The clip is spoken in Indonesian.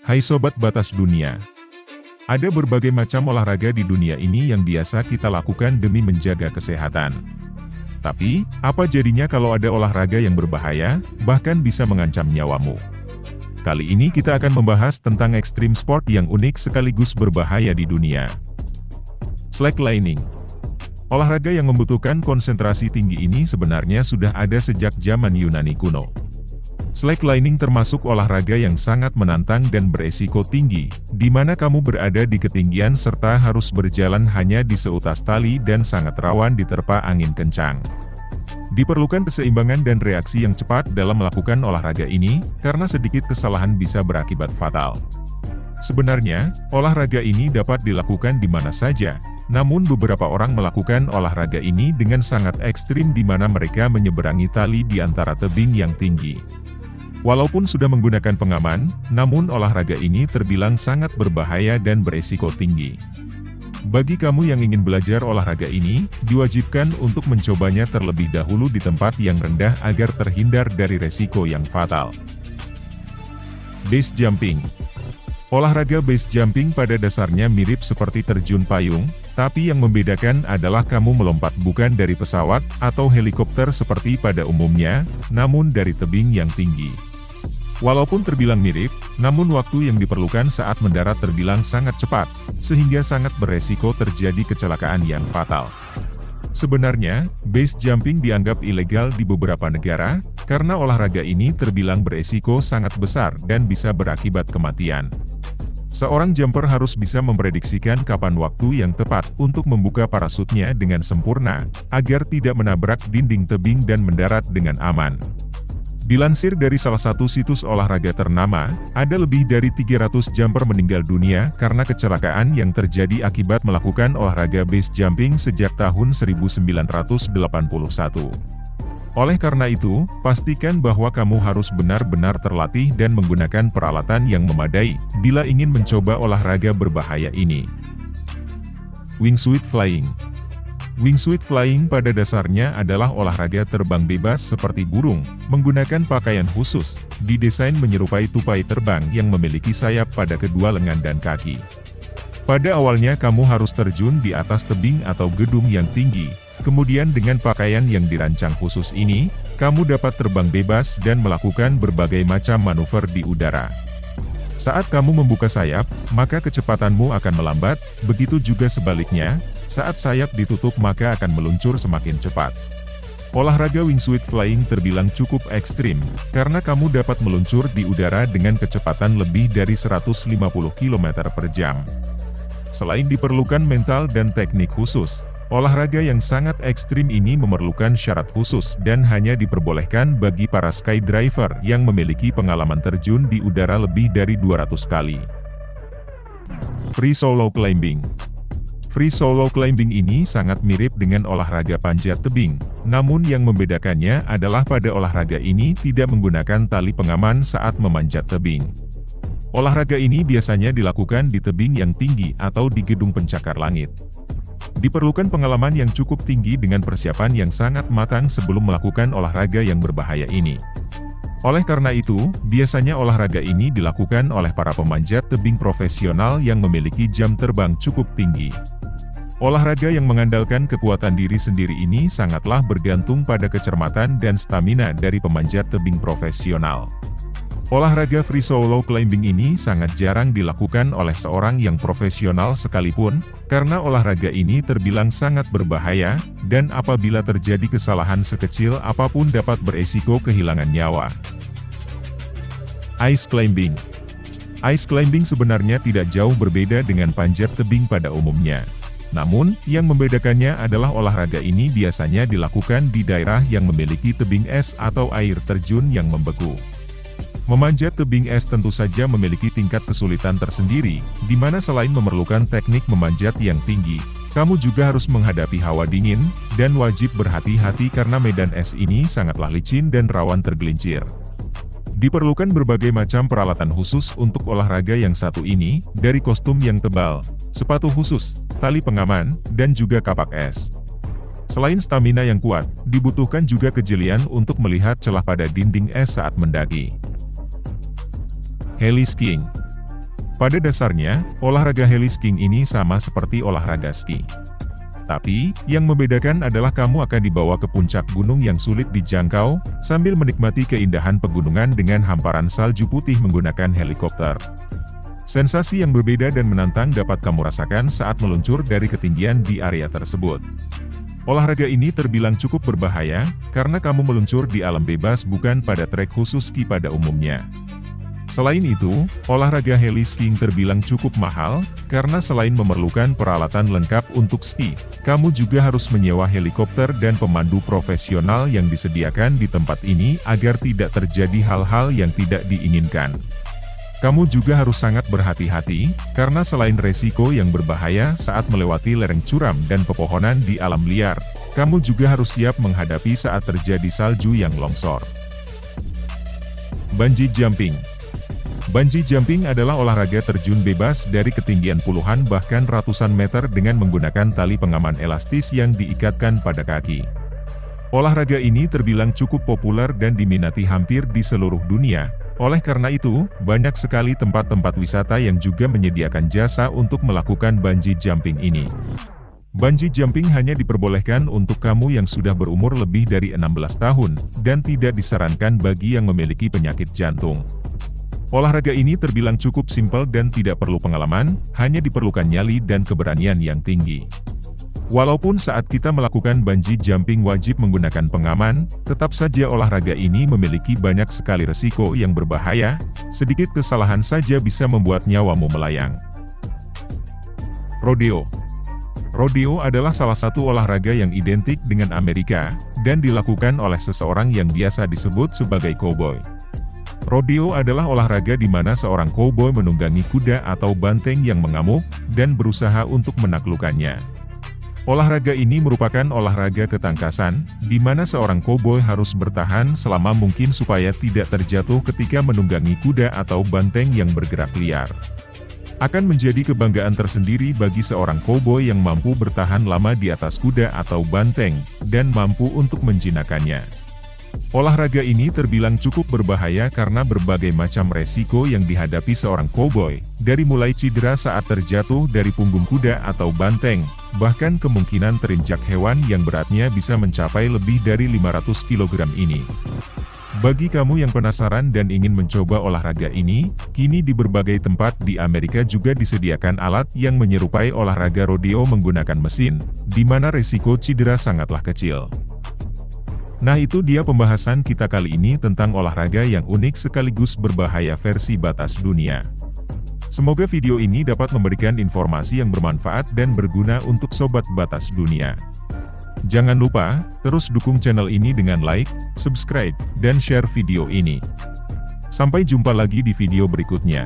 Hai Sobat Batas Dunia. Ada berbagai macam olahraga di dunia ini yang biasa kita lakukan demi menjaga kesehatan. Tapi, apa jadinya kalau ada olahraga yang berbahaya, bahkan bisa mengancam nyawamu? Kali ini kita akan membahas tentang ekstrim sport yang unik sekaligus berbahaya di dunia. Slacklining. Olahraga yang membutuhkan konsentrasi tinggi ini sebenarnya sudah ada sejak zaman Yunani kuno. Slacklining termasuk olahraga yang sangat menantang dan beresiko tinggi, di mana kamu berada di ketinggian serta harus berjalan hanya di seutas tali dan sangat rawan diterpa angin kencang. Diperlukan keseimbangan dan reaksi yang cepat dalam melakukan olahraga ini, karena sedikit kesalahan bisa berakibat fatal. Sebenarnya, olahraga ini dapat dilakukan di mana saja, namun beberapa orang melakukan olahraga ini dengan sangat ekstrim di mana mereka menyeberangi tali di antara tebing yang tinggi. Walaupun sudah menggunakan pengaman, namun olahraga ini terbilang sangat berbahaya dan beresiko tinggi. Bagi kamu yang ingin belajar olahraga ini, diwajibkan untuk mencobanya terlebih dahulu di tempat yang rendah agar terhindar dari resiko yang fatal. Base jumping. Olahraga base jumping pada dasarnya mirip seperti terjun payung, tapi yang membedakan adalah kamu melompat bukan dari pesawat atau helikopter seperti pada umumnya, namun dari tebing yang tinggi. Walaupun terbilang mirip, namun waktu yang diperlukan saat mendarat terbilang sangat cepat, sehingga sangat beresiko terjadi kecelakaan yang fatal. Sebenarnya, base jumping dianggap ilegal di beberapa negara, karena olahraga ini terbilang beresiko sangat besar dan bisa berakibat kematian. Seorang jumper harus bisa memprediksikan kapan waktu yang tepat untuk membuka parasutnya dengan sempurna, agar tidak menabrak dinding tebing dan mendarat dengan aman. Dilansir dari salah satu situs olahraga ternama, ada lebih dari 300 jumper meninggal dunia karena kecelakaan yang terjadi akibat melakukan olahraga base jumping sejak tahun 1981. Oleh karena itu, pastikan bahwa kamu harus benar-benar terlatih dan menggunakan peralatan yang memadai bila ingin mencoba olahraga berbahaya ini. Wingsuit flying. Wingsuit flying pada dasarnya adalah olahraga terbang bebas seperti burung, menggunakan pakaian khusus, didesain menyerupai tupai terbang yang memiliki sayap pada kedua lengan dan kaki. Pada awalnya kamu harus terjun di atas tebing atau gedung yang tinggi, kemudian dengan pakaian yang dirancang khusus ini, kamu dapat terbang bebas dan melakukan berbagai macam manuver di udara. Saat kamu membuka sayap, maka kecepatanmu akan melambat, begitu juga sebaliknya, saat sayap ditutup maka akan meluncur semakin cepat. Olahraga wingsuit flying terbilang cukup ekstrim, karena kamu dapat meluncur di udara dengan kecepatan lebih dari 150 km per jam. Selain diperlukan mental dan teknik khusus, olahraga yang sangat ekstrim ini memerlukan syarat khusus dan hanya diperbolehkan bagi para skydiver yang memiliki pengalaman terjun di udara lebih dari 200 kali. Free solo climbing. Free solo climbing ini sangat mirip dengan olahraga panjat tebing, namun yang membedakannya adalah pada olahraga ini tidak menggunakan tali pengaman saat memanjat tebing. Olahraga ini biasanya dilakukan di tebing yang tinggi atau di gedung pencakar langit. Diperlukan pengalaman yang cukup tinggi dengan persiapan yang sangat matang sebelum melakukan olahraga yang berbahaya ini. Oleh karena itu, biasanya olahraga ini dilakukan oleh para pemanjat tebing profesional yang memiliki jam terbang cukup tinggi. Olahraga yang mengandalkan kekuatan diri sendiri ini sangatlah bergantung pada kecermatan dan stamina dari pemanjat tebing profesional. Olahraga free solo climbing ini sangat jarang dilakukan oleh seorang yang profesional sekalipun, karena olahraga ini terbilang sangat berbahaya, dan apabila terjadi kesalahan sekecil apapun dapat beresiko kehilangan nyawa. Ice climbing. Ice climbing sebenarnya tidak jauh berbeda dengan panjat tebing pada umumnya. Namun, yang membedakannya adalah olahraga ini biasanya dilakukan di daerah yang memiliki tebing es atau air terjun yang membeku. Memanjat tebing es tentu saja memiliki tingkat kesulitan tersendiri, di mana selain memerlukan teknik memanjat yang tinggi, kamu juga harus menghadapi hawa dingin, dan wajib berhati-hati karena medan es ini sangatlah licin dan rawan tergelincir. Diperlukan berbagai macam peralatan khusus untuk olahraga yang satu ini, dari kostum yang tebal, sepatu khusus, tali pengaman, dan juga kapak es. Selain stamina yang kuat, dibutuhkan juga kejelian untuk melihat celah pada dinding es saat mendaki. Heli skiing. Pada dasarnya, olahraga heli skiing ini sama seperti olahraga ski. Tapi, yang membedakan adalah kamu akan dibawa ke puncak gunung yang sulit dijangkau, sambil menikmati keindahan pegunungan dengan hamparan salju putih menggunakan helikopter. Sensasi yang berbeda dan menantang dapat kamu rasakan saat meluncur dari ketinggian di area tersebut. Olahraga ini terbilang cukup berbahaya, karena kamu meluncur di alam bebas bukan pada trek khusus ski pada umumnya. Selain itu, olahraga heli skiing terbilang cukup mahal, karena selain memerlukan peralatan lengkap untuk ski, kamu juga harus menyewa helikopter dan pemandu profesional yang disediakan di tempat ini agar tidak terjadi hal-hal yang tidak diinginkan. Kamu juga harus sangat berhati-hati, karena selain resiko yang berbahaya saat melewati lereng curam dan pepohonan di alam liar, kamu juga harus siap menghadapi saat terjadi salju yang longsor. Bungee jumping. Bungee jumping adalah olahraga terjun bebas dari ketinggian puluhan bahkan ratusan meter dengan menggunakan tali pengaman elastis yang diikatkan pada kaki. Olahraga ini terbilang cukup populer dan diminati hampir di seluruh dunia. Oleh karena itu, banyak sekali tempat-tempat wisata yang juga menyediakan jasa untuk melakukan bungee jumping ini. Bungee jumping hanya diperbolehkan untuk kamu yang sudah berumur lebih dari 16 tahun, dan tidak disarankan bagi yang memiliki penyakit jantung. Olahraga ini terbilang cukup simpel dan tidak perlu pengalaman, hanya diperlukan nyali dan keberanian yang tinggi. Walaupun saat kita melakukan bungee jumping wajib menggunakan pengaman, tetap saja olahraga ini memiliki banyak sekali resiko yang berbahaya, sedikit kesalahan saja bisa membuat nyawamu melayang. Rodeo. Rodeo adalah salah satu olahraga yang identik dengan Amerika, dan dilakukan oleh seseorang yang biasa disebut sebagai cowboy. Rodeo adalah olahraga di mana seorang koboi menunggangi kuda atau banteng yang mengamuk, dan berusaha untuk menaklukkannya. Olahraga ini merupakan olahraga ketangkasan, di mana seorang koboi harus bertahan selama mungkin supaya tidak terjatuh ketika menunggangi kuda atau banteng yang bergerak liar. Akan menjadi kebanggaan tersendiri bagi seorang koboi yang mampu bertahan lama di atas kuda atau banteng, dan mampu untuk menjinakkannya. Olahraga ini terbilang cukup berbahaya karena berbagai macam resiko yang dihadapi seorang koboi, dari mulai cedera saat terjatuh dari punggung kuda atau banteng, bahkan kemungkinan terinjak hewan yang beratnya bisa mencapai lebih dari 500 kg ini. Bagi kamu yang penasaran dan ingin mencoba olahraga ini, kini di berbagai tempat di Amerika juga disediakan alat yang menyerupai olahraga rodeo menggunakan mesin, di mana resiko cedera sangatlah kecil. Nah, itu dia pembahasan kita kali ini tentang olahraga yang unik sekaligus berbahaya versi batas dunia. Semoga video ini dapat memberikan informasi yang bermanfaat dan berguna untuk sobat batas dunia. Jangan lupa, terus dukung channel ini dengan like, subscribe, dan share video ini. Sampai jumpa lagi di video berikutnya.